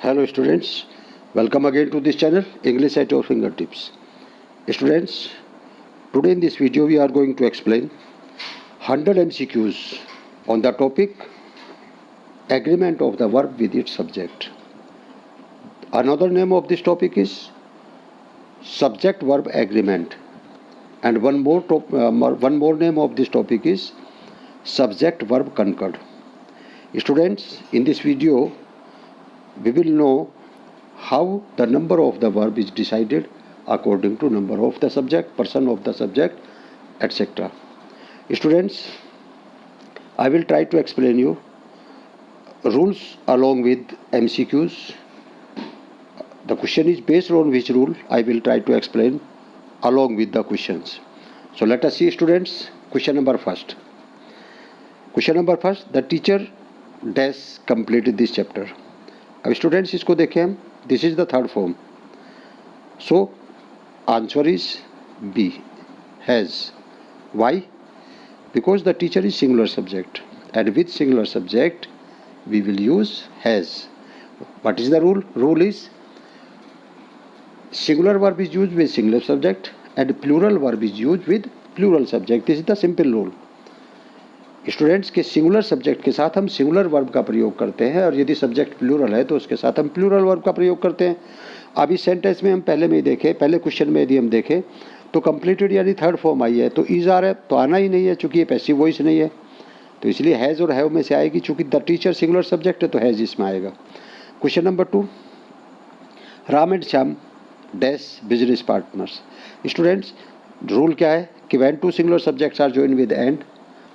Hello students, welcome again to this channel English at your fingertips. Students, today in this video we are going to explain 100 MCQs on the topic agreement of the verb with its subject. Another name of this topic is subject verb agreement, and one more name of this topic is subject verb concord. Students, in this video we will know how the number of the verb is decided according to number of the subject, person of the subject, etc. Students, I will try to explain you rules along with MCQs. The question is based on which rule I will try to explain along with the questions. So let us see students. Question number first. The teacher dash completed this chapter. अब students इसको देखें हम, this is the third form. So answer is B, has. Why? Because the teacher is singular subject and with singular subject we will use has. What is the rule? Rule is singular verb is use with singular subject and plural verb is use with plural subject. This is the simple rule. Students के singular subject के साथ हम singular verb का प्रयोग करते हैं, और यदि सब्जेक्ट प्लूरल है तो उसके साथ हम प्लूरल वर्ब का प्रयोग करते हैं. अब इस सेंटेंस में हम पहले में ही देखें, पहले क्वेश्चन में यदि हम देखें तो कंप्लीटेड यानी थर्ड फॉर्म आई है, तो इज आ रहा है तो आना ही नहीं है, चूंकि ये पैसिव वॉइस नहीं है, तो इसलिए हैज़ और हैव में से आएगी. चूंकि द टीचर सिंगुलर सब्जेक्ट है तो हैज़ इसमें आएगा. Question number 2, Ram and Shyam dash business partners. Students, rule क्या है कि when two singular subjects are join with and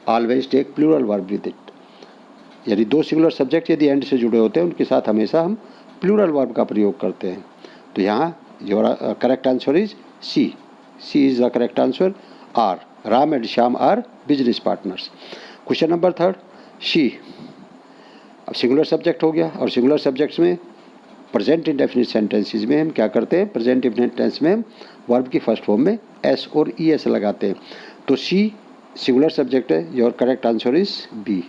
always take plural verb with it. यानी दो सिंगुलर सब्जेक्ट यदि एंड से जुड़े होते हैं उनके साथ हमेशा हम प्लूरल वर्ब का प्रयोग करते हैं. तो यहाँ your correct answer is C. C is the correct answer. Are, Ram and Shyam are business partners. Question number 3, she. अब सिंगुलर सब्जेक्ट हो गया, और सिंगुलर सब्जेक्ट्स में प्रेजेंट इंडेफिनिट सेंटेंसेस में हम क्या करते हैं, प्रेजेंट इंडेफिनिट टेंस में हम वर्ब की फर्स्ट फॉर्म में एस और ई एस लगाते हैं. तो शी सिंगुलर सब्जेक्ट है. Your correct answer is B.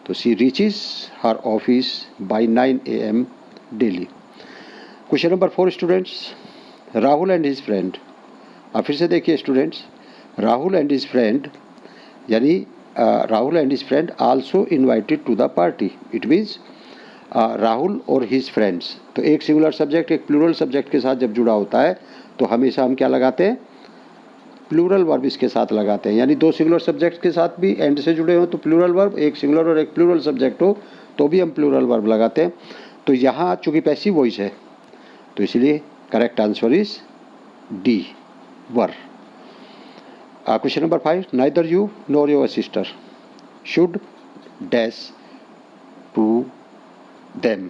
तो she reaches her office by 9 AM daily. Question number 4 students, Rahul and his friend. अब फिर से देखिए students, Rahul and his friend यानी Rahul and his friend also invited to the party. It means Rahul और his friends. तो एक singular subject एक plural subject के साथ जब जुड़ा होता है तो हमेशा हम क्या लगाते हैं, प्लूरल वर्ब इसके साथ लगाते हैं. यानी दो सिंगुलर सब्जेक्ट के साथ भी एंड से जुड़े हो तो प्लूरल वर्ब, एक सिंगुलर और एक प्लूरल सब्जेक्ट हो तो भी हम प्लूरल वर्ब लगाते हैं. तो यहाँ चूंकि पैसिव वॉइस है तो इसलिए correct answer is D, were. Question number 5, neither you nor your sister should dash to them.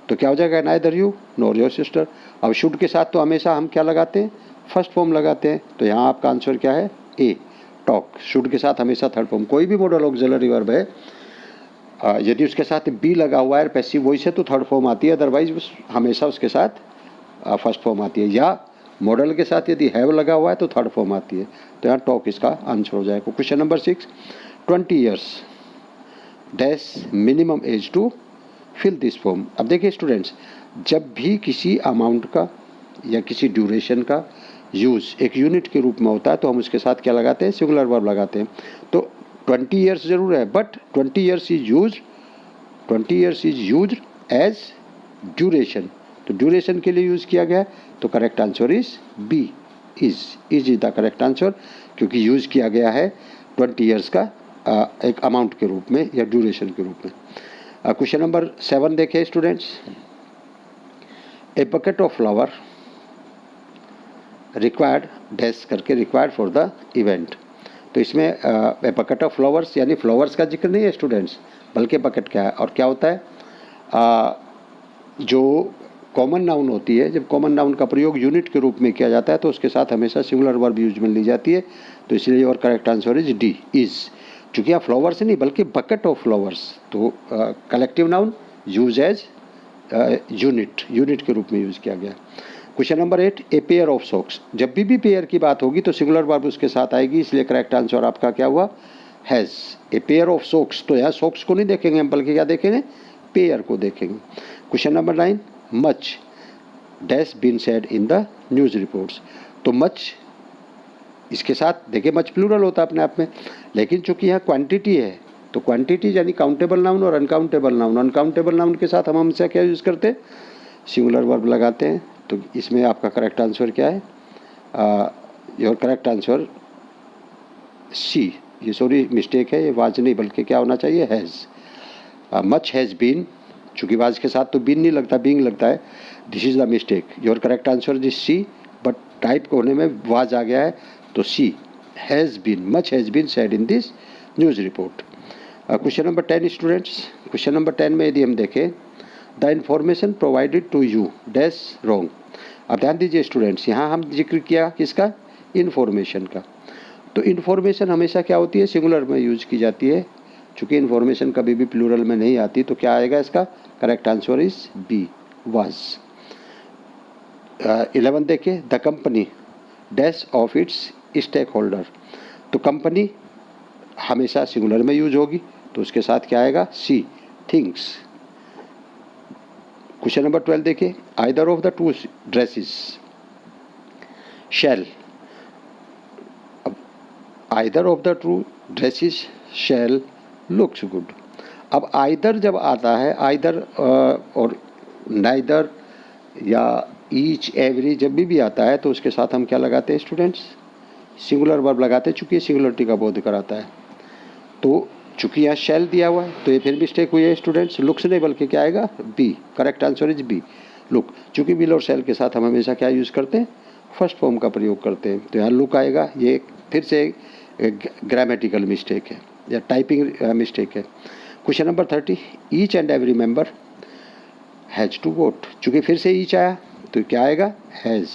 तो क्या हो जाएगा, neither you nor your sister. अब शुड के साथ तो हमेशा हम क्या लगाते हैं, फर्स्ट फॉर्म लगाते हैं. तो यहाँ आपका आंसर क्या है, ए, टॉक. शुड के साथ हमेशा थर्ड फॉर्म. कोई भी मॉडल ऑक्सिलरी वर्ब है यदि उसके साथ बी लगा हुआ है, पैसिव वॉइस है, तो थर्ड फॉर्म आती है. अदरवाइज हमेशा उसके साथ फर्स्ट फॉर्म आती है. या मॉडल के साथ यदि हैव लगा हुआ है तो थर्ड फॉर्म आती है. तो यहाँ टॉक इसका आंसर हो जाएगा. Question number 6, 20 years dash minimum age to fill this form. अब देखिए स्टूडेंट्स, जब भी किसी अमाउंट का या किसी ड्यूरेशन का यूज़ एक यूनिट के रूप में होता है तो हम उसके साथ क्या लगाते हैं, सिंगुलर वर्ब लगाते हैं. तो 20 ईयर्स जरूर है, but 20 years is use as duration. तो ड्यूरेशन के लिए यूज़ किया गया है. तो correct answer is B, is the correct answer, क्योंकि यूज़ किया गया है 20 ईयर्स का एक अमाउंट के रूप में या ड्यूरेशन के रूप में. क्वेश्चन नंबर 7 देखें students, a bucket of flower required dash करके रिक्वायर्ड फॉर द इवेंट. तो इसमें ए बकेट ऑफ फ्लावर्स यानी फ्लावर्स का जिक्र नहीं है स्टूडेंट्स, बल्कि बकेट क्या है और क्या होता है, जो कॉमन नाउन होती है, जब कॉमन नाउन का प्रयोग यूनिट के रूप में किया जाता है तो उसके साथ हमेशा सिंगुलर वर्ब यूज में ली जाती है. तो इसलिए और correct answer is D, is. चूँकि यहाँ फ्लावर्स नहीं बल्कि बकेट ऑफ फ्लावर्स, तो collective noun use as unit के रूप में यूज़ किया गया. Question number 8, a pair of socks. जब भी पेयर की बात होगी तो सिंगुलर वर्ब उसके साथ आएगी, इसलिए करेक्ट आंसर आपका क्या हुआ, has. A pair of socks. तो यहाँ सॉक्स को नहीं देखेंगे हम, बल्कि क्या देखेंगे, पेयर को देखेंगे. Question number 9, much dash been said in the news reports. तो मच इसके साथ देखिए मच प्लूरल होता है अपने आप में, लेकिन चूंकि यहाँ क्वांटिटी है तो क्वांटिटी यानी काउंटेबल नाउन और अनकाउंटेबल नाउन, अनकाउंटेबल नाउन के साथ हम हमेशा क्या यूज़ करते हैं, सिंगुलर वर्ब लगाते हैं। तो इसमें आपका करेक्ट आंसर क्या है, योर करेक्ट आंसर सी। ये सॉरी मिस्टेक है, ये वाज नहीं बल्कि क्या होना चाहिए, हैज़। मच हैज़ बीन, चूँकि वाज के साथ तो बीन नहीं लगता, बीइंग लगता है, this is the mistake. Your correct answer is C, but type होने में वाज आ गया है तो C, has been, much has been said in this news report. Question number 10 students, question number 10 में यदि हम देखें, the information provided to you dash wrong. अब ध्यान दीजिए स्टूडेंट्स, यहाँ हम जिक्र किया किसका, इन्फॉर्मेशन का। तो इन्फॉर्मेशन हमेशा क्या होती है, सिंगुलर में यूज की जाती है। चूँकि इन्फॉर्मेशन कभी भी प्लूरल में नहीं आती, तो क्या आएगा इसका correct answer is B, was. 11 देखिए, the company dash of its stakeholder. तो कंपनी हमेशा सिंगुलर में यूज होगी, तो उसके साथ क्या आएगा, सी, थिंग्स। क्वेश्चन नंबर 12 देखिए, either of the two dresses shall. अब either of the two dresses shall looks good. अब आइदर जब आता है, आइदर और नाइदर या ईच एवरी जब भी आता है, तो उसके साथ हम क्या लगाते हैं स्टूडेंट्स, सिंगुलर वर्ब लगाते हैं, चूँकि सिंगुलरिटी का बोध कराता है। तो चूँकि यहाँ शैल दिया हुआ है तो ये फिर मिस्टेक हुई है स्टूडेंट्स, लुक्स नहीं बल्कि क्या आएगा, B, correct answer is B, look. चूँकि विल और शैल के साथ हम हमेशा क्या यूज़ करते हैं, फर्स्ट फॉर्म का प्रयोग करते हैं, तो यहाँ लुक आएगा। ये फिर से ग्रामेटिकल मिस्टेक है या टाइपिंग मिस्टेक है। Question number 30, each and every member has to vote. चूँकि फिर से ईच आया तो क्या आएगा, हैज़।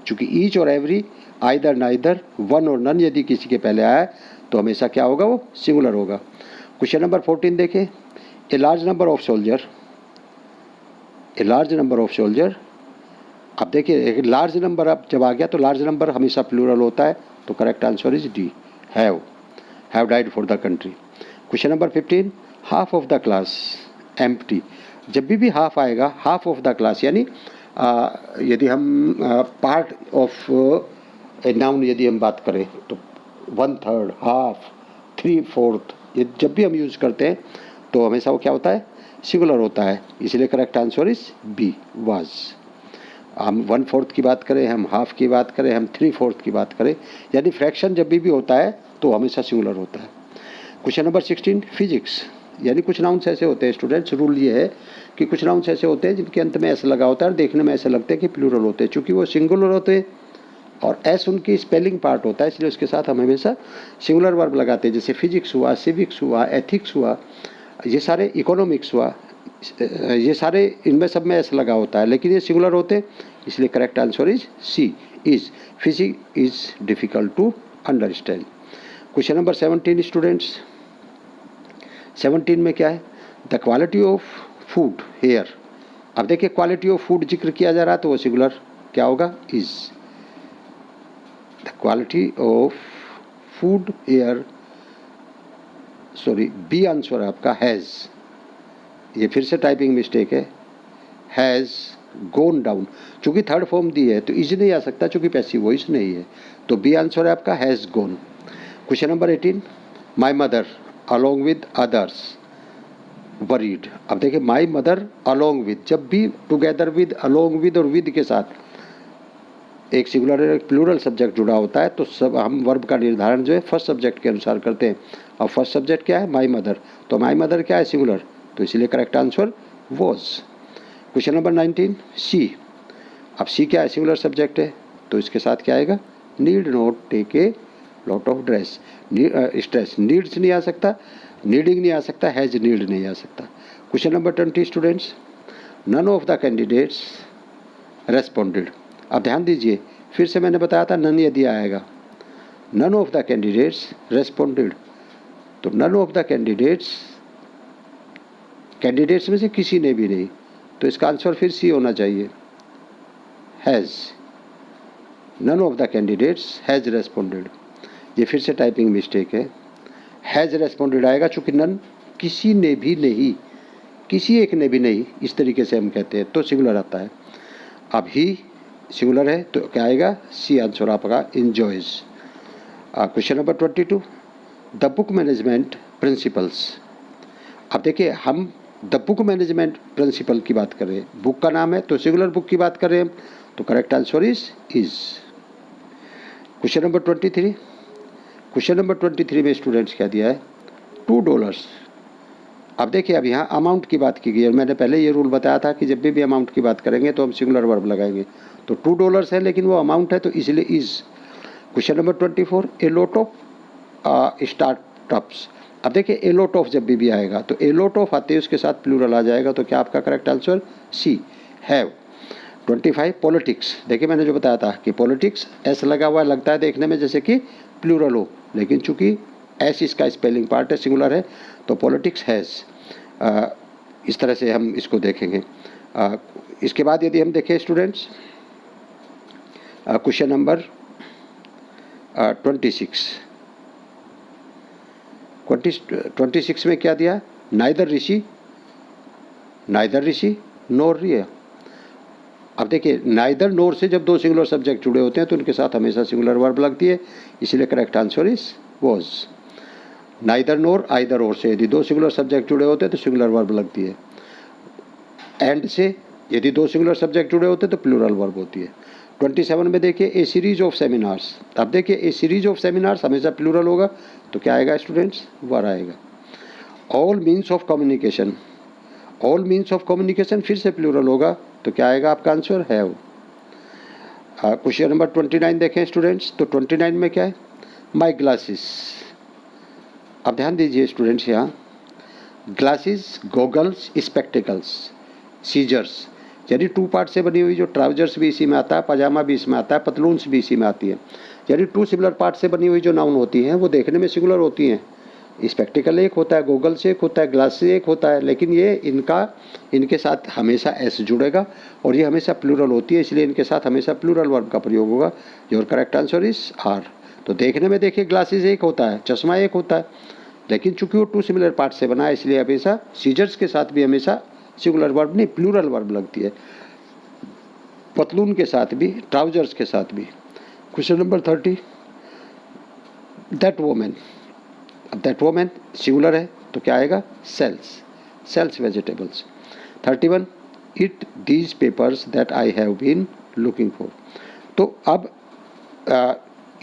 चूँकि ईच और एवरी, आइदर नाइदर, वन और नन यदि किसी के पहले आया तो हमेशा क्या होगा, वो सिंगुलर होगा। क्वेश्चन नंबर 14 देखें, a large number of soldier, a large number of soldier. अब देखिए लार्ज नंबर अब जब आ गया तो लार्ज नंबर हमेशा प्लूरल होता है, तो correct answer is D, have died for the country. Question number 15, half of the class empty. जब भी हाफ आएगा, हाफ ऑफ द क्लास यानी यदि हम पार्ट ऑफ ए नाउन यदि हम बात करें तो 1/3, हाफ, 3/4, ये जब भी हम यूज़ करते हैं तो हमेशा वो क्या होता है, सिंगुलर होता है, इसलिए correct answer is B, was. हम 1/4 की बात करें, हम हाफ की बात करें, हम 3/4 की बात करें, यानी फ्रैक्शन जब भी होता है तो हमेशा सिंगुलर होता है। Question number 16, physics. यानी कुछ नाउन्स ऐसे होते हैं स्टूडेंट्स, रूल ये है कि कुछ नाउन्स ऐसे होते हैं जिनके अंत में ऐसा लगा होता है और देखने में ऐसे लगते हैं कि प्लूरल होते हैं, चूँकि वो सिंगुलर होते हैं और एस उनकी स्पेलिंग पार्ट होता है, इसलिए उसके साथ हम हमेशा सिंगुलर वर्ब लगाते हैं। जैसे फिजिक्स हुआ, सिविक्स हुआ, एथिक्स हुआ, ये सारे, इकोनॉमिक्स हुआ, ये सारे इनमें सब में ऐसा लगा होता है, लेकिन ये सिंगुलर होते हैं, इसलिए correct answer is C, is. Physics is difficult to understand. Question number 17 students, 17 में क्या है, the quality of food here. अब देखिए क्वालिटी ऑफ फूड जिक्र किया जा रहा है तो वो सिंगुलर क्या होगा, is. The quality of food here, sorry B answer है आपका, हैज़। ये फिर से टाइपिंग मिस्टेक है, हैज़ गोन डाउन। चूँकि थर्ड फॉर्म दी है तो इज नहीं आ सकता, चूँकि पैसिव वॉइस नहीं है, तो बी आंसर है आपका, has gone. Question number 18, my mother along with others worried. अब देखिए माई मदर अलॉन्ग विद, जब भी टुगेदर विद, अलॉन्ग विद और विद के साथ एक सिंगुलर और एक प्लूरल सब्जेक्ट जुड़ा होता है, तो सब हम वर्ब का निर्धारण जो है फर्स्ट सब्जेक्ट के अनुसार करते हैं। अब फर्स्ट सब्जेक्ट क्या है, माई मदर, तो माई मदर क्या है, सिंगुलर, तो इसलिए correct answer was. Question number 19, सी। अब सी क्या है, सिंगुलर सब्जेक्ट है, तो इसके साथ क्या आएगा, need not take a lot of dress, stress, needs नहीं आ सकता, नीडिंग नहीं आ सकता, हैज नीड नहीं आ सकता। Question number 20 students, none of the candidates responded. अब ध्यान दीजिए, फिर से मैंने बताया था नन यदि आएगा, none of the candidates responded, तो none of the candidates, candidates में से किसी ने भी नहीं, तो इसका आंसर फिर सी होना चाहिए, has. None of the candidates has responded, ये फिर से टाइपिंग मिस्टेक है, हैज़ रेस्पॉन्डेड आएगा, चूँकि नन किसी ने भी नहीं, किसी एक ने भी नहीं, इस तरीके से हम कहते हैं तो सिंगुलर आता है। अब ही सिंगुलर है तो क्या आएगा, सी आंसर आपका enjoys. Question number 22, the book management principles. अब देखिए हम द बुक मैनेजमेंट प्रिंसिपल की बात कर रहे हैं, बुक का नाम है तो सिंगुलर बुक की बात कर रहे हैं हम, तो correct answer is. Question number 23, question number 23 में स्टूडेंट्स क्या दिया है, $2। अब देखिए अब यहाँ अमाउंट की बात की गई है, मैंने पहले ये रूल बताया था कि जब भी अमाउंट की बात करेंगे तो हम सिंगुलर वर्ब लगाएंगे, तो $2 है लेकिन वो अमाउंट है तो इसलिए is. Question number 24, A lot of startups. अब देखिए ए लॉट ऑफ जब भी आएगा तो ए लॉट ऑफ आते ही उसके साथ प्लूरल आ जाएगा, तो क्या आपका correct answer C, have. 25, politics. देखिए मैंने जो बताया था कि पॉलिटिक्स एस लगा हुआ लगता है देखने में जैसे कि प्लूरल हो, लेकिन चूंकि एस इसका स्पेलिंग पार्ट है, सिंगुलर है, तो पॉलिटिक्स हैज़। इस तरह से हम इसको देखेंगे। इसके बाद यदि हम देखें स्टूडेंट्स क्वेश्चन नंबर 26 में क्या दिया, नाइदर ऋषि नोर रिया। अब देखिए नाइदर नोर से जब दो सिंगुलर सब्जेक्ट जुड़े होते हैं तो उनके साथ हमेशा सिंगुलर वर्ब लगती है, इसलिए correct answer is was. Neither NOR either और से यदि दो सिंगुलर सब्जेक्ट जुड़े होते हैं तो सिंगुलर वर्ब लगती है। एंड से यदि दो सिंगुलर सब्जेक्ट जुड़े होते हैं तो प्लूरल वर्ब होती है। 27 में देखिए ए सीरीज ऑफ सेमिनार्स। अब देखिए ए सीरीज ऑफ सेमिनार्स हमेशा प्लूरल होगा, तो क्या आएगा स्टूडेंट्स, वर आएगा। All means of communication, all means of communication फिर से प्लूरल होगा, तो क्या आएगा आपका आंसर, हैव। क्वेश्चन नंबर 29 देखें स्टूडेंट्स, तो 29 में क्या है, माई ग्लासेस। अब ध्यान दीजिए स्टूडेंट्स, यहाँ ग्लासेस, गॉगल्स, स्पेक्टिकल्स, सीजर्स, यानी 2 पार्ट से बनी हुई जो ट्राउजर्स भी इसी में आता है, पजामा भी इसमें आता है, पतलून्स भी इसी में आती है, यानी 2 सिमिलर पार्ट से बनी हुई जो नाउन होती हैं वो देखने में सिंगुलर होती हैं। स्पेक्टिकल एक होता है, गॉगल्स एक होता है, ग्लासेस एक होता है, लेकिन ये इनके साथ हमेशा एस जुड़ेगा और ये हमेशा प्लूरल होती है, इसलिए इनके साथ हमेशा प्लूरल वर्ब का प्रयोग होगा। Your correct answer is are. तो देखने में देखिए ग्लासेस एक होता है, चश्मा एक होता है, लेकिन चूंकि वो 2 सिमिलर पार्ट से बना है इसलिए हमेशा सीजर्स के साथ भी हमेशा सिंगुलर वर्ब नहीं प्लूरल वर्ब लगती है, पतलून के साथ भी, ट्राउजर्स के साथ भी। Question number 30, that women. अब दैट वोमेन सिंगुलर है तो क्या आएगा, sales vegetables. 31, it these papers that I have been looking for. तो अब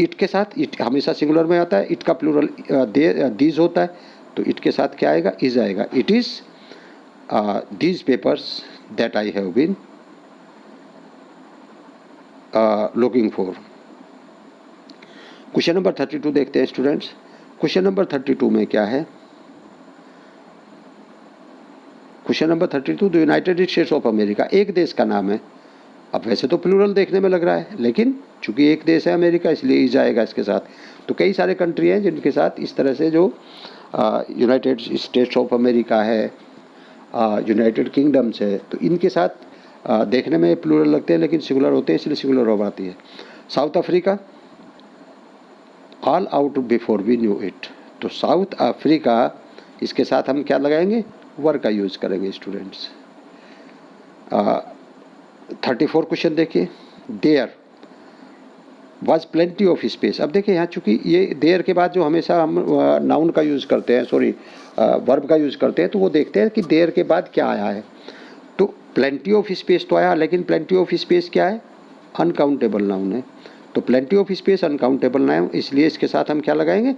इट के साथ इट हमेशा सिंगुलर में आता है, इट का प्लूरल दीज होता है, तो इट के साथ क्या आएगा, इज आएगा। It is these papers that I have been looking for. Question number 32 देखते हैं स्टूडेंट्स। क्वेश्चन नंबर 32 में क्या है, question number 32, the United states of America एक देश का नाम है। अब वैसे तो प्लूरल देखने में लग रहा है, लेकिन चूंकि एक देश है अमेरिका इसलिए इज आएगा इसके साथ। तो कई सारे कंट्री हैं जिनके साथ इस तरह से जो यूनाइटेड स्टेट्स ऑफ अमेरिका है, यूनाइटेड किंगडम्स है, तो इनके साथ देखने में प्लूरल लगते हैं लेकिन सिंगुलर होते हैं, इसलिए सिंगुलर वर्ब आती है। South Africa, all out before we knew it. तो साउथ अफ्रीका, इसके साथ हम क्या लगाएंगे, वर का यूज करेंगे स्टूडेंट्स। 34 क्वेश्चन देखिए, there was plenty of space. अब देखिए यहाँ चूंकि ये देयर के बाद जो हमेशा हम नाउन का यूज़ करते हैं, सॉरी वर्ब का यूज़ करते हैं, तो वो देखते हैं कि देयर के बाद क्या आया है। तो प्लेंटी ऑफ स्पेस तो आया, लेकिन प्लेंटी ऑफ स्पेस क्या है, अनकाउंटेबल नाउन है। तो plenty of space uncountable noun, इसलिए इसके साथ हम क्या लगाएंगे,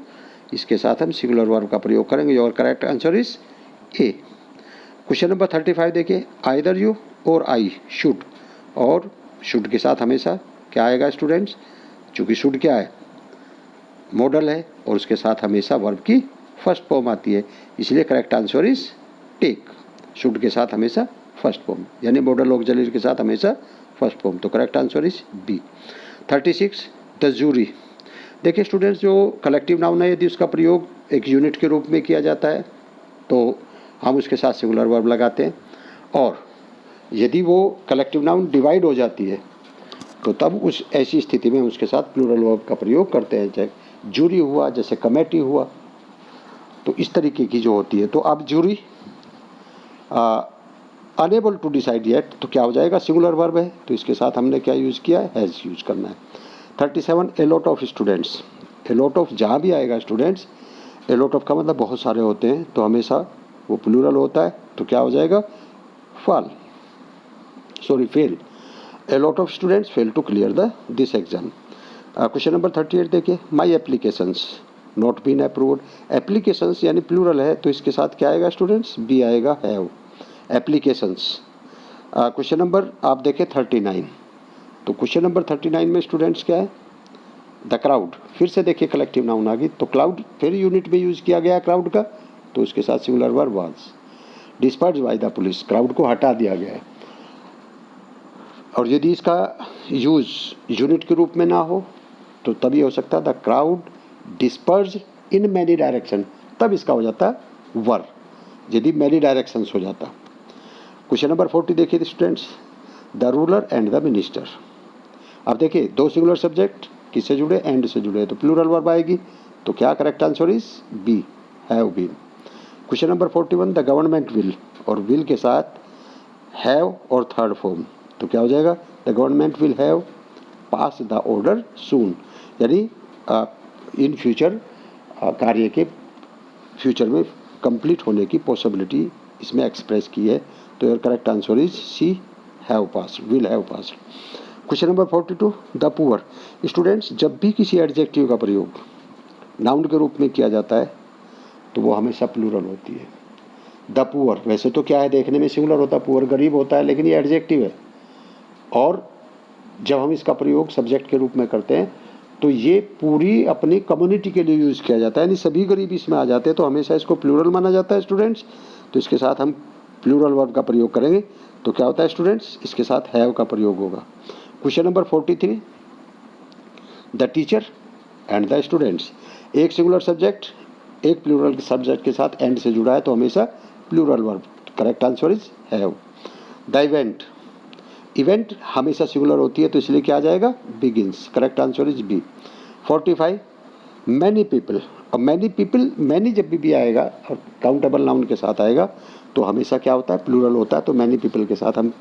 इसके साथ हम सिंगुलर वर्ब का प्रयोग करेंगे। Your correct answer is a. Question number 35 देखिए, आइदर यू और आई शुड, और शुड के साथ हमेशा क्या आएगा स्टूडेंट्स, चूँकि शुड क्या है, मॉडल है और उसके साथ हमेशा वर्ब की फर्स्ट फॉर्म आती है, इसलिए correct answer is take. Should के साथ हमेशा फर्स्ट फॉर्म, यानी मॉडल ऑक्सिलरी के साथ हमेशा फर्स्ट फॉर्म, तो correct answer is B. 36, the jury. देखिए स्टूडेंट्स, जो कलेक्टिव नाउन है यदि उसका प्रयोग एक यूनिट के रूप में किया जाता है तो हम उसके साथ सिंगुलर वर्ब लगाते हैं, और यदि वो कलेक्टिव नाउन डिवाइड हो जाती है तो तब उस ऐसी स्थिति में उसके साथ प्लूरल वर्ब का प्रयोग करते हैं। जैसे जूरी हुआ, जैसे कमेटी हुआ, तो इस तरीके की जो होती है। तो अब jury unable to decide yet, तो क्या हो जाएगा, सिंगुलर वर्ब है, तो इसके साथ हमने क्या यूज़ किया है, हैज़ यूज करना है। 37 ए lot of students, A lot of जहाँ भी आएगा स्टूडेंट्स, ए लॉट ऑफ का मतलब बहुत सारे होते हैं, तो हमेशा वो प्लूरल होता है, तो क्या हो जाएगा, fail. A lot of students fail to clear this exam. Question number 38 देखिए, my applications not been approved, applications यानी प्लूरल है, तो इसके साथ क्या आएगा स्टूडेंट्स, बी आएगा, हैव, एप्लीकेशंस। क्वेश्चन नंबर आप देखें 39, तो क्वेश्चन नंबर 39 में स्टूडेंट्स क्या है, द क्राउड, फिर से देखिए कलेक्टिव नाउन आ गई, तो क्लाउड फिर यूनिट में यूज़ किया गया क्राउड का, तो उसके साथ singular verb was. Disperse by the police, crowd को हटा दिया गया है, और यदि इसका यूज़ यूनिट के रूप में ना हो तो तभी हो सकता है the crowd disperse in many direction, तब इसका हो जाता है वर, यदि मैनी डायरेक्शंस हो जाता। क्वेश्चन नंबर 40 देखिए students, the ruler and the minister. अब देखिए दो सिंगुलर सब्जेक्ट किससे जुड़े, एंड से जुड़े, तो प्लूरल वर्ब आएगी, तो क्या correct answer is B, have been. Question number 41, the government will, और विल के साथ हैव और थर्ड फॉर्म, तो क्या हो जाएगा, the government will have pass the order soon, यानी इन फ्यूचर कार्य के फ्यूचर में कंप्लीट होने की पॉसिबिलिटी इसमें एक्सप्रेस की है, तो your correct answer is C, have pass, will have pass. Question number 42, the poor. Students, जब भी किसी एडजेक्टिव का प्रयोग नाउन के रूप में किया जाता है तो वो हमेशा प्लूरल होती है। द पुअर वैसे तो क्या है, देखने में सिंगुलर होता है, पुअर गरीब होता है, लेकिन ये एडजेक्टिव है, और जब हम इसका प्रयोग सब्जेक्ट के रूप में करते हैं तो ये पूरी अपनी कम्युनिटी के लिए यूज़ किया जाता है, यानी सभी गरीब इसमें आ जाते हैं, तो हमेशा इसको प्लूरल माना जाता है स्टूडेंट्स, तो इसके साथ हम प्लूरल वर्ब का प्रयोग करेंगे, तो क्या होता है स्टूडेंट्स, इसके साथ हैव का प्रयोग होगा। Question number 43, the teacher and the students, एक सिंगुलर सब्जेक्ट एक प्लूरल सब्जेक्ट के साथ एंड से जुड़ा है, तो हमेशा plural verb, correct answer is have. The event, event हमेशा सिंगुलर होती है, तो इसलिए क्या आ जाएगा, begins, correct answer is B. 45, many people, और मैनी पीपल, मैनी जब भी आएगा और काउंटेबल नाउन के साथ आएगा तो हमेशा क्या होता है, प्लूरल होता है, तो मैनी पीपल के साथ हम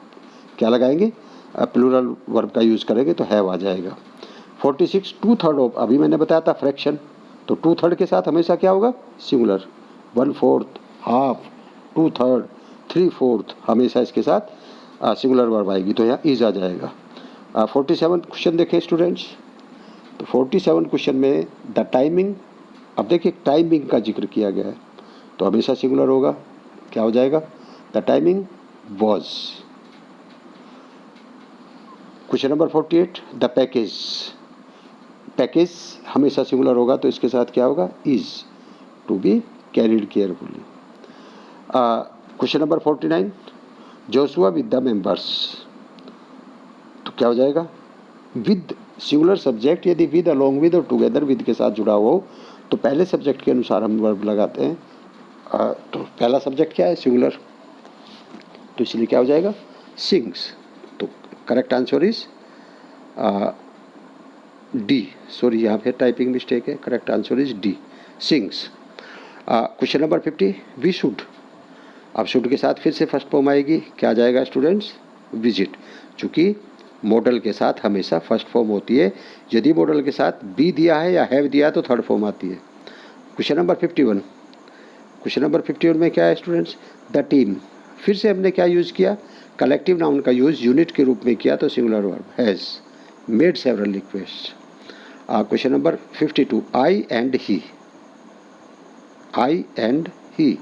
क्या लगाएंगे, प्लूरल वर्ब का यूज़ करेंगे, तो हैव आ जाएगा। 46, 2/3 ऑफ, अभी मैंने बताया था फ्रैक्शन, तो 2/3 के साथ हमेशा क्या होगा, सिंगुलर, 1/4, हाफ, 2/3, 3/4, हमेशा इसके साथ सिंगुलर वर्ब आएगी, तो यहाँ इज आ जाएगा। 47 क्वेश्चन देखें स्टूडेंट्स, तो 47 क्वेश्चन में द टाइमिंग, अब देखिए टाइमिंग का जिक्र किया गया है, तो हमेशा सिंगुलर होगा, क्या हो जाएगा, the timing was. Question number 48, the package, package हमेशा सिंगुलर होगा, तो इसके साथ क्या होगा, is to be carried carefully. Question number 49, Joshua with the members, तो क्या हो जाएगा, विद सिंगुलर सब्जेक्ट यदि विद, अलोंग विद और टुगेदर विद के साथ जुड़ा हुआ हो तो पहले सब्जेक्ट के अनुसार हम वर्ब लगाते हैं, तो पहला सब्जेक्ट क्या है, सिंगुलर, तो इसलिए क्या हो जाएगा, सिंग्स, तो correct answer is D, sorry यहाँ पे टाइपिंग मिस्टेक है, correct answer is D, sings. Question number 50, we should, अब शुड के साथ फिर से फर्स्ट फॉर्म आएगी, क्या आ जाएगा स्टूडेंट्स, विजिट, चूँकि मॉडल के साथ हमेशा फर्स्ट फॉर्म होती है, यदि मॉडल के साथ बी दिया है या हैव दिया है तो थर्ड फॉर्म आती है। क्वेश्चन नंबर 51, क्वेश्चन नंबर 51 में क्या है स्टूडेंट्स, द टीम, फिर से हमने क्या यूज़ किया, कलेक्टिव नाउन का यूज़ यूनिट के रूप में किया, तो singular verb, has made several request. Question number 52, I and he, I and he,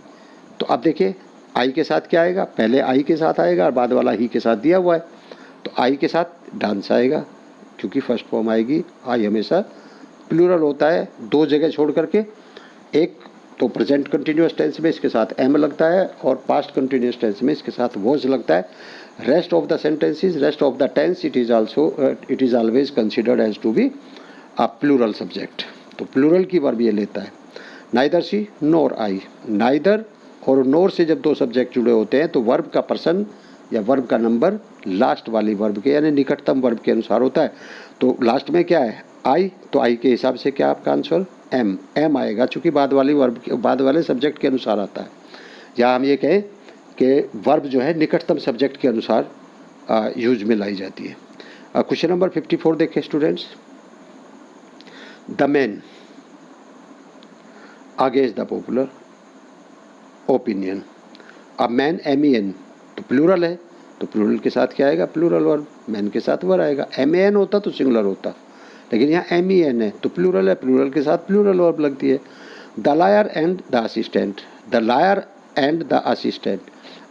तो अब देखिए आई के साथ क्या आएगा, पहले आई के साथ आएगा और बाद वाला ही के साथ दिया हुआ है, तो आई के साथ डांस आएगा, क्योंकि फर्स्ट फॉर्म आएगी, आई हमेशा प्लूरल होता है, दो जगह छोड़ करके, एक तो प्रेजेंट कंटिन्यूअस टेंस में इसके साथ एम लगता है और पास्ट कंटिन्यूअस टेंस में इसके साथ वॉज लगता है। Rest of the sentences, rest of the tense, it is always considered as to be a plural subject, तो प्लूरल की वर्ब ये लेता है। नाइदर सी नोर आई, नाइदर और नोर से जब दो सब्जेक्ट जुड़े होते हैं तो वर्ब का पर्सन या वर्ब का नंबर लास्ट वाली वर्ब के यानी निकटतम वर्ब के अनुसार होता है, तो लास्ट में क्या है, आई, तो आई के हिसाब से क्या आपका आंसर, एम, एम आएगा, चूँकि बाद वाली वर्ब के बाद वाले सब्जेक्ट के अनुसार आता है। या हम ये कहें के वर्ब जो है निकटतम सब्जेक्ट के अनुसार यूज में लाई जाती है। क्वेश्चन नंबर 54 देखें स्टूडेंट्स। द मैन आगे इज द पॉपुलर ओपिनियन। अब मैन MEN तो प्लूरल है, तो प्लूरल के साथ क्या आएगा? Plural verb. मैन के साथ वर आएगा। MAN होता तो सिंगुलर होता, लेकिन यहाँ MEN है तो प्लूरल है, प्लूरल के साथ प्लूरल वर्ब लगती है। The lawyer and the assistant. The lawyer and the assistant.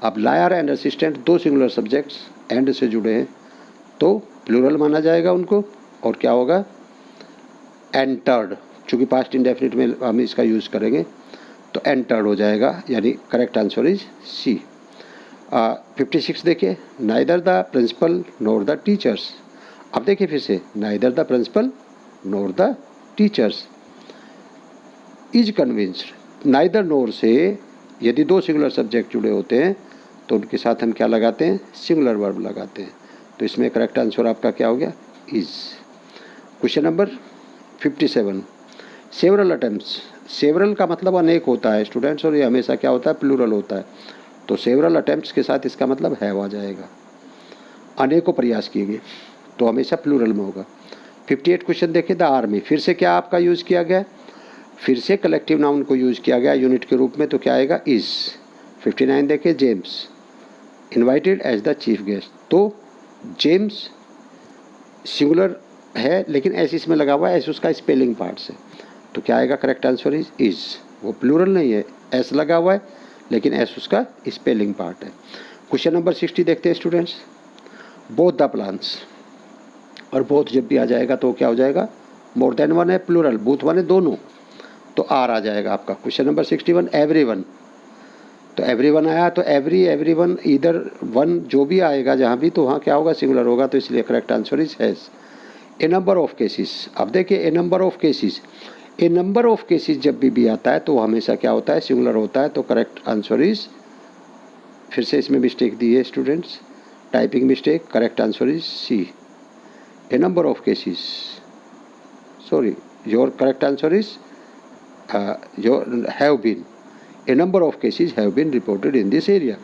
अब लायर एंड असिस्टेंट दो सिंगुलर सब्जेक्ट्स एंड से जुड़े हैं तो प्लूरल माना जाएगा उनको, और क्या होगा? एंटर्ड। चूँकि पास्ट इंडेफिनिट में हम इसका यूज़ करेंगे तो एंटर्ड हो जाएगा, यानी करेक्ट आंसर इज C। 56 देखिए। Neither the principal nor the teachers. अब देखिए फिर से, neither the principal nor the teachers is convinced. Neither nor से यदि दो सिंगुलर सब्जेक्ट जुड़े होते हैं तो उनके साथ हम क्या लगाते हैं? सिंगुलर वर्ब लगाते हैं। तो इसमें करेक्ट आंसर आपका क्या हो गया? Is. Question number 57। Several attempts. Several का मतलब अनेक होता है स्टूडेंट्स, और ये हमेशा क्या होता है? प्लूरल होता है। तो सेवरल अटेम्प्ट्स के साथ इसका मतलब हैव आ जाएगा। अनेकों प्रयास किए गए तो हमेशा प्लूरल में होगा। 58 क्वेश्चन देखिए। द आर्मी, फिर से क्या आपका यूज़ किया गया? फिर से कलेक्टिव नाउन को यूज़ किया गया यूनिट के रूप में, तो क्या आएगा? इज। 59 देखिए। James invited as the chief guest. तो जेम्स सिंगुलर है लेकिन एस इसमें लगा हुआ है, एस उसका स्पेलिंग पार्ट से, तो क्या आएगा? Correct answer is. वो प्लूरल नहीं है, एस लगा हुआ है लेकिन एस उसका स्पेलिंग पार्ट है। क्वेश्चन नंबर 60 देखते हैं स्टूडेंट्स। बोथ द प्लान्स, और बोथ जब भी आ जाएगा तो क्या हो जाएगा? मोर देन वन है, प्लूरल। बोथ वन है दोनों, तो आर आ जाएगा आपका। Question number 61। एवरीवन, तो एवरीवन आया तो एवरीवन इधर वन जो भी आएगा जहाँ भी, तो वहाँ क्या होगा? सिंगुलर होगा, तो इसलिए correct answer is has. A number of cases. अब देखिए, a number of cases, a number of cases जब भी आता है तो हमेशा क्या होता है? सिंगुलर होता है, तो करेक्ट आंसर इज, फिर से इसमें मिस्टेक दी है students, typing mistake, correct answer is C। A number of cases, sorry, your correct answer is your have been. A number of cases have been reported in this area.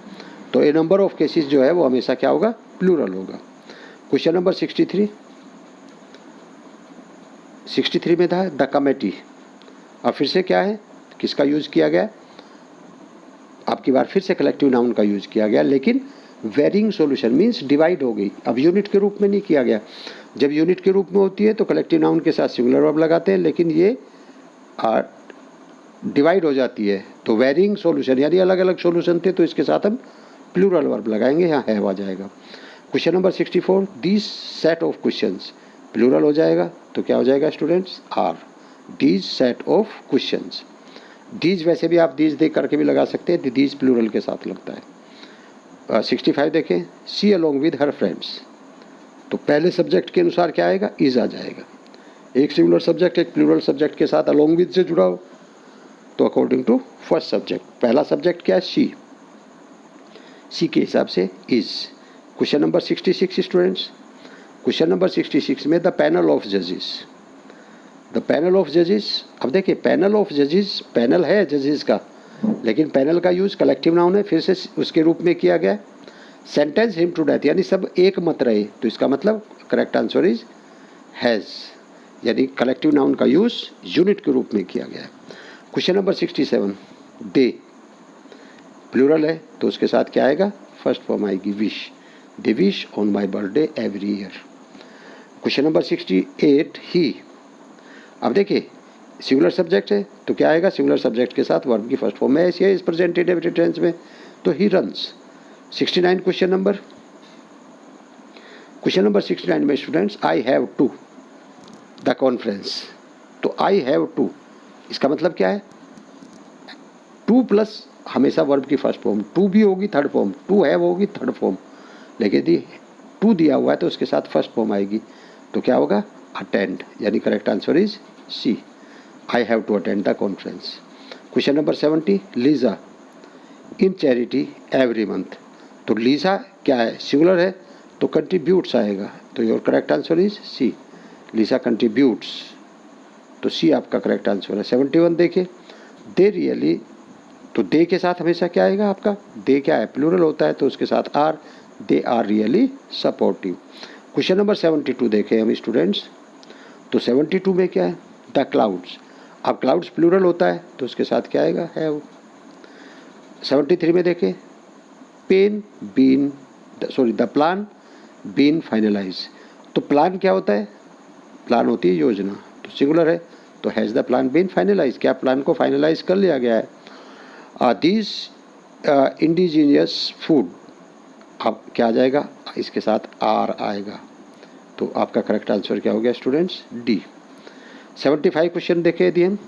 तो a number of cases जो है वो हमेशा क्या होगा? Plural होगा। Question number 63 में था द कमेटी। अब फिर से क्या है? किसका यूज़ किया गया? आपकी बार फिर से कलेक्टिव नाउन का यूज़ किया गया, लेकिन वेरिंग सॉल्यूशन मीन्स डिवाइड हो गई। अब यूनिट के रूप में नहीं किया गया। जब यूनिट के रूप में होती है तो कलेक्टिव नाउन के साथ सिंगुलर वर्ब लगाते हैं, लेकिन ये डिवाइड हो जाती है तो वेरिंग सॉल्यूशन, यानी अलग अलग सॉल्यूशन थे, तो इसके साथ हम प्लूरल वर्ब लगाएंगे, यहाँ हैव आ जाएगा। Question number 64। This set of questions, plural हो जाएगा तो क्या हो जाएगा students? Are. These set of questions. These वैसे भी आप दीज देख करके भी लगा सकते हैं, दीज प्लूरल के साथ लगता है। 65 देखें। सी अलोंग विद हर फ्रेंड्स, तो पहले सब्जेक्ट के अनुसार क्या आएगा? इज आ जाएगा। एक सिंगुलर सब्जेक्ट एक प्लूरल सब्जेक्ट के साथ अलोंग विद से जुड़ा हो तो अकॉर्डिंग टू फर्स्ट सब्जेक्ट, पहला सब्जेक्ट क्या है? सी के हिसाब से is. Question number 66 students. Question number 66 में द पैनल ऑफ जजेस। द पैनल ऑफ जजेस, अब देखिए पैनल ऑफ जजेस, पैनल है जजेस का, लेकिन पैनल का यूज़ कलेक्टिव नाउन है, फिर से उसके रूप में किया गया। सेंटेंस हिम टू डेथ, यानी सब एक मत रहे, तो इसका मतलब करेक्ट आंसर इज हैज़, यानी कलेक्टिव नाउन का यूज़ यूनिट के रूप में किया गया है। Question number 67। दे प्लूरल है तो उसके साथ क्या आएगा? फर्स्ट फॉर्म आएगी wish. They wish on my birthday every year. Question number 68। ही, अब देखिए सिंगुलर सब्जेक्ट है तो क्या आएगा? सिंगुलर सब्जेक्ट के साथ वर्ब की फर्स्ट फॉर्म में ऐसी है इस प्रेजेंट इंडेफिनिट टेंस में, तो ही रन्स। 69 क्वेश्चन नंबर 69 में students, I have to the conference, तो आई हैव टू इसका मतलब क्या है? टू प्लस हमेशा वर्ब की फर्स्ट फॉर्म, टू भी होगी थर्ड फॉर्म, टू हैव होगी थर्ड फॉर्म, लेकिन यदि टू दिया हुआ है तो उसके साथ फर्स्ट फॉर्म आएगी, तो क्या होगा? अटेंड, यानी correct answer is C. I have to attend the conference. Question number 70। Lisa in charity every month, तो लीजा क्या है? सिंगुलर है तो कंट्रीब्यूट्स आएगा, तो your correct answer is C. Lisa contributes, तो सी आपका करेक्ट आंसर है। 71 देखिए। दे रियली तो दे के साथ हमेशा क्या आएगा आपका, दे क्या है, प्लूरल होता है तो उसके साथ are, they are really supportive. Question number 72 देखें हम स्टूडेंट्स, तो 72 में क्या है, द क्लाउड्स। अब क्लाउड्स प्लूरल होता है तो उसके साथ क्या आएगा, हैव। 73 में देखें, pen been, sorry the plan been finalize. तो प्लान क्या होता है, प्लान होती है योजना, तो सिंगुलर है तो has the plan been finalize, क्या प्लान को फाइनलाइज कर लिया गया है। दिस इंडिजीनियस फूड, अब क्या आ जाएगा, इसके साथ आर आएगा, तो आपका करेक्ट आंसर क्या हो गया स्टूडेंट्स, डी। 75 क्वेश्चन देखे दिए हम,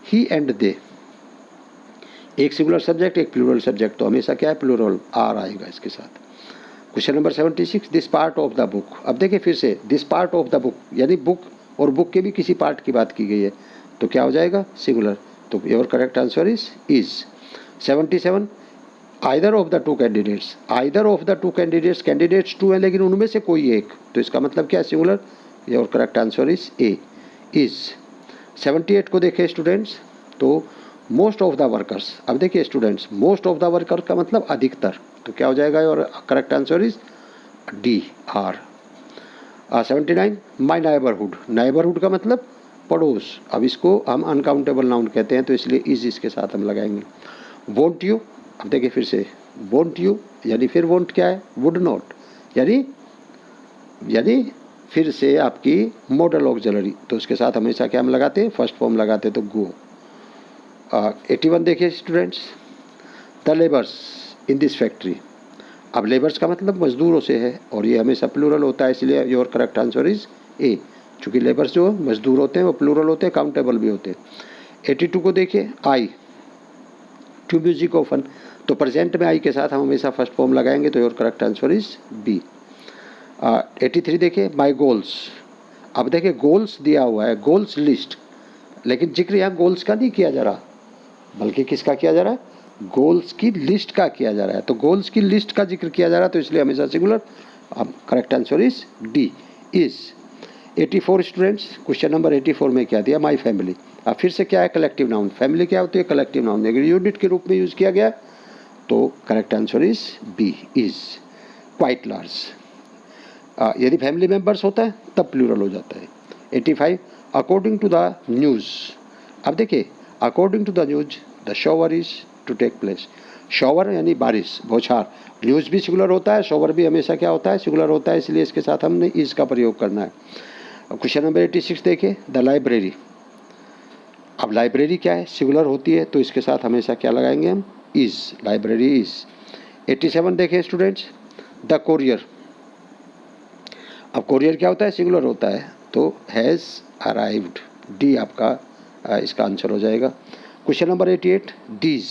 ही एंड दे, एक सिंगुलर सब्जेक्ट एक प्लूरल सब्जेक्ट, तो हमेशा क्या है, प्लूरल आर आएगा इसके साथ। Question number 76, this part of the book. अब देखिए फिर से, this part of the book यानी बुक और बुक के भी किसी पार्ट की बात की गई है, तो क्या हो जाएगा, सिंगुलर, तो your correct answer is. 77, either of the two candidates, either of the two candidates, candidates two है लेकिन उनमें से कोई एक, तो इसका मतलब क्या है, singular, your correct answer is a, is. 78 को देखें स्टूडेंट्स, तो मोस्ट ऑफ द वर्कर्स। अब देखिए students, most of the worker का मतलब अधिकतर, तो क्या हो जाएगा, और correct answer is D, are. 79, my neighbourhood, neighbourhood का मतलब पड़ोस, अब इसको हम अनकाउंटेबल नाउन कहते हैं तो इसलिए इज इसके साथ हम लगाएंगे। वोंट यू, अब देखिए फिर से, वोंट यू यानी फिर वोंट क्या है, वुड नॉट, यानी फिर से आपकी मॉडल ऑक्सिलरी, तो उसके साथ हमेशा क्या हम लगाते हैं, फर्स्ट फॉर्म लगाते हैं, तो गो। 81 देखिए students, the labours in this factory. अब लेबर्स का मतलब मजदूरों से है और ये हमेशा प्लूरल होता है, इसलिए your correct answer is a, चूँकि लेबर्स जो मजदूर होते हैं वो प्लूरल होते हैं, काउंटेबल भी होते हैं। 82 को देखिए, आई टू म्यूजिक ऑफन, तो प्रेजेंट में आई के साथ हम हमेशा फर्स्ट फॉर्म लगाएंगे, तो your correct answer is B. 83 देखिए, माई गोल्स। अब देखिए गोल्स दिया हुआ है, गोल्स लिस्ट, लेकिन जिक्र यहाँ गोल्स का नहीं किया जा रहा, बल्कि किसका किया जा रहा है, गोल्स की लिस्ट का किया जा रहा है, तो गोल्स की लिस्ट का जिक्र किया जा रहा है तो इसलिए हमेशा सिंगुलर, अब correct answer is D, is. 84 students, question number 84 में क्या दिया, माई फैमिली। अब फिर से क्या है, कलेक्टिव नाउन, फैमिली क्या होती है, कलेक्टिव नाउन, अगर यूनिट के रूप में यूज़ किया गया तो correct answer is B, is. Quite large, यदि फैमिली मेम्बर्स होता है तब प्लूरल हो जाता है। 85, अकॉर्डिंग टू द न्यूज़। अब देखिए, according to the news the shower is to take place, shower यानी बारिश, बौछार, न्यूज़ भी सिंगुलर होता है, शॉवर भी हमेशा क्या होता है, सिंगुलर होता है, इसलिए इसके साथ हमने इज का प्रयोग करना है। क्वेश्चन नंबर 86 देखिए, द लाइब्रेरी। अब लाइब्रेरी क्या है, सिंगुलर होती है तो इसके साथ हमेशा क्या लगाएंगे हम, इज, लाइब्रेरी इज। 87 देखें स्टूडेंट्स, द कोरियर। अब कोरियर क्या होता है, सिंगुलर होता है तो हैज़ अराइव्ड, डी आपका इसका आंसर हो जाएगा। Question number 88, these.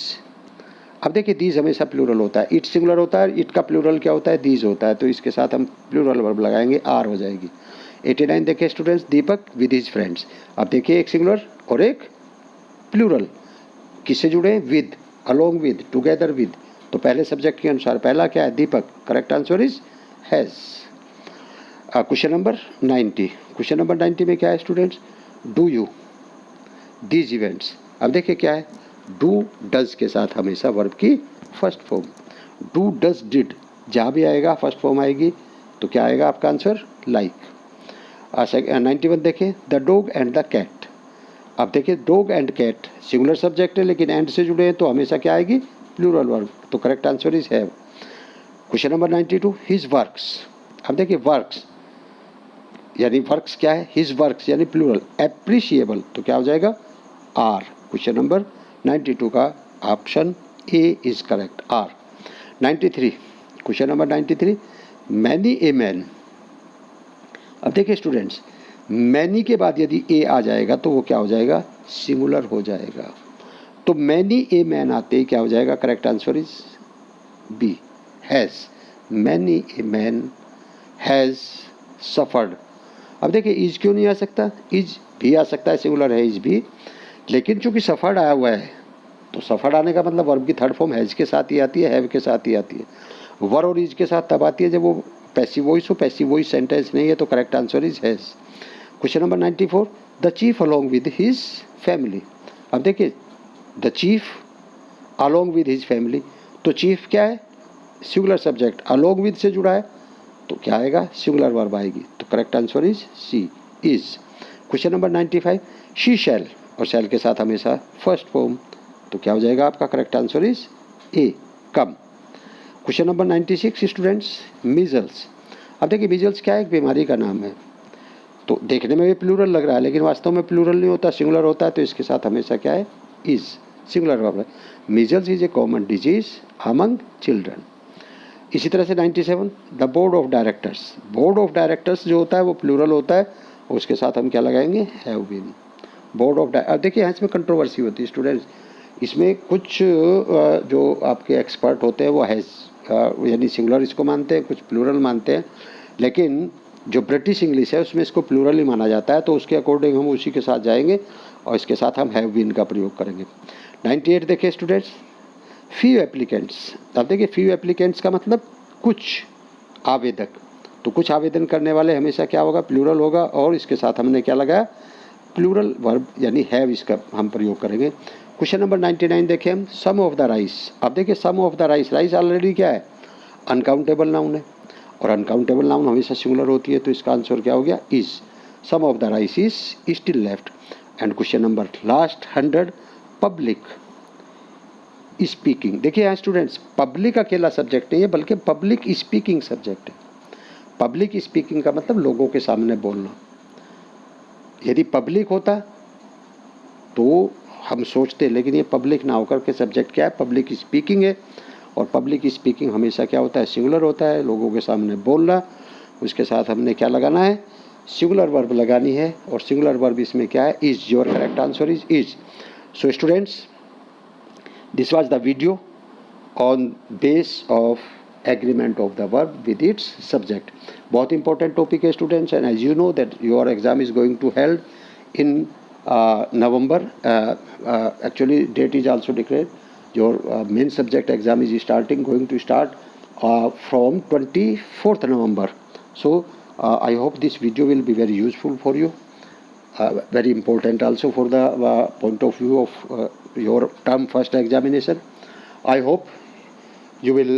अब देखिए दीज हमेशा प्लूरल होता है, इट सिंगुलर होता है, इट का प्लूरल क्या होता है, दीज होता है, तो इसके साथ हम प्लूरल वर्ब लगाएंगे, आर हो जाएगी। 89 देखिए students, Deepak with his friends. अब देखिए एक सिंगुलर और एक प्लूरल, किससे जुड़े, with, along with, together with, तो पहले सब्जेक्ट के अनुसार पहला क्या है, Deepak, correct answer is has. Question number 90, question number 90 में क्या है students, do you these events. अब देखिए क्या है, डू डज के साथ हमेशा वर्ब की first form, do does did, जहाँ भी आएगा फर्स्ट फॉर्म आएगी, तो क्या आएगा आपका आंसर, लाइक। 91 देखिए, the dog and the cat. अब देखिए dog and cat singular subject है लेकिन एंड से जुड़े हैं तो हमेशा क्या आएगी, प्लूरल वर्ब, तो correct answer is have. Question number 92, his works. अब देखिए वर्क्स यानी वर्क्स क्या है, हिज वर्क्स यानी प्लूरल, एप्रिशिएबल, तो क्या हो जाएगा, आर। क्वेश्चन नंबर 92 का option A is correct, are. 93, question number 93, many a man. अब देखिए स्टूडेंट्स, मैनी के बाद यदि ए आ जाएगा तो वो क्या हो जाएगा, सिंगुलर हो जाएगा, तो मैनी ए मैन आते ही क्या हो जाएगा, correct answer is B, has. Many a man has suffered. अब देखिए इज क्यों नहीं आ सकता, इज भी आ सकता है, सिंगुलर है इज भी, लेकिन चूंकि सफर्ड आया हुआ है तो सफर्ड आने का मतलब वर्ब की थर्ड फॉर्म हैज़ के साथ ही आती है, हैव के साथ ही आती है। वर और इज के साथ तब आती है जब वो पैसिव वॉइस हो, पैसिव वॉइस सेंटेंस नहीं है, तो correct answer is has. Question number 94, the chief along with his family. अब देखिए the chief along with his family, तो चीफ क्या है, सिंगुलर सब्जेक्ट, अलोंग विद से जुड़ा है तो क्या आएगा, सिंगुलर वर्ब आएगी। तो correct answer is C, is. Question number 95, she shall, और शैल के साथ हमेशा फर्स्ट फॉर्म, तो क्या हो जाएगा आपका correct answer is a, come. Question number 96 students, measles. अब देखिए मीजल्स क्या है, एक बीमारी का नाम है, तो देखने में भी प्लूरल लग रहा है लेकिन वास्तव में प्लूरल नहीं होता, सिंगुलर होता है, तो इसके साथ हमेशा क्या है, इज, सिंगुलर वर्ब है। Measles is a common disease among children. इसी तरह से 97, the board of directors, board of directors जो होता है वो प्लूरल होता है, और उसके साथ हम क्या लगाएंगे, हैव बीन। बोर्ड ऑफ अब देखिए यहाँ इसमें कंट्रोवर्सी होती है स्टूडेंट्स, इसमें कुछ जो आपके एक्सपर्ट होते हैं वो हैज़ यानी सिंगुलर इसको मानते हैं, कुछ प्लूरल मानते हैं, लेकिन जो ब्रिटिश इंग्लिश है उसमें इसको प्लूरल ही माना जाता है, तो उसके अकॉर्डिंग हम उसी के साथ जाएंगे और इसके साथ हम हैव बीन का प्रयोग करेंगे। 98 देखिए स्टूडेंट्स, फ्यू एप्लीकेंट्स। अब देखिए फ्यू एप्लीकेंट्स का मतलब कुछ आवेदक, तो कुछ आवेदन करने वाले हमेशा क्या होगा, प्लूरल होगा, और इसके साथ हमने क्या लगाया, प्लूरल वर्ब यानी हैव, इसका हम प्रयोग करेंगे। क्वेश्चन नंबर 99 देखें हम, सम ऑफ द राइस। अब देखिए some of the rice, rice already क्या है, अनकाउंटेबल नाउन है, और अनकाउंटेबल नाउन हमेशा सिंगुलर होती है, तो इसका आंसर क्या हो गया, is. Some of the rice is still left. And question number last 100, public speaking. देखिए यहाँ स्टूडेंट्स पब्लिक अकेला सब्जेक्ट नहीं है बल्कि पब्लिक स्पीकिंग सब्जेक्ट है। पब्लिक स्पीकिंग का मतलब लोगों के सामने बोलना। यदि पब्लिक होता तो हम सोचते, लेकिन ये पब्लिक ना होकर के सब्जेक्ट क्या है, पब्लिक स्पीकिंग है, और पब्लिक स्पीकिंग हमेशा क्या होता है, सिंगुलर होता है, लोगों के सामने बोलना। उसके साथ हमने क्या लगाना है, सिंगुलर वर्ब लगानी है, और सिंगुलर वर्ब इसमें क्या है, is. Your correct answer is is. So students, this was the video on base of agreement of the verb with its subject. बहुत important topic है students, and as you know that your exam is going to held in November. Actually date is also declared. Your main subject exam is going to start from 24th November. So I hope this video will be very useful for you. Very important also for the point of view of your term first examination. I hope you will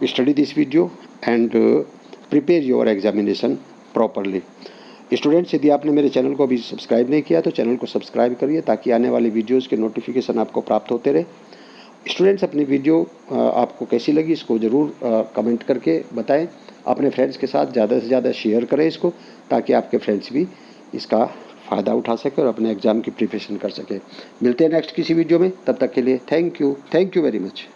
study this video and prepare your examination properly. Students, यदि आपने मेरे channel को अभी subscribe नहीं किया तो channel को subscribe करिए ताकि आने वाली वीडियोज़ के नोटिफिकेशन आपको प्राप्त होते रहे। स्टूडेंट्स, अपनी वीडियो आपको कैसी लगी इसको ज़रूर कमेंट करके बताएं। अपने फ्रेंड्स के साथ ज़्यादा से ज़्यादा शेयर करें इसको, ताकि आपके फ्रेंड्स भी इसका फ़ायदा उठा सके और अपने एग्ज़ाम की प्रिपरेशन कर सके। मिलते हैं नेक्स्ट किसी वीडियो में, तब तक के लिए थैंक यू वेरी मच।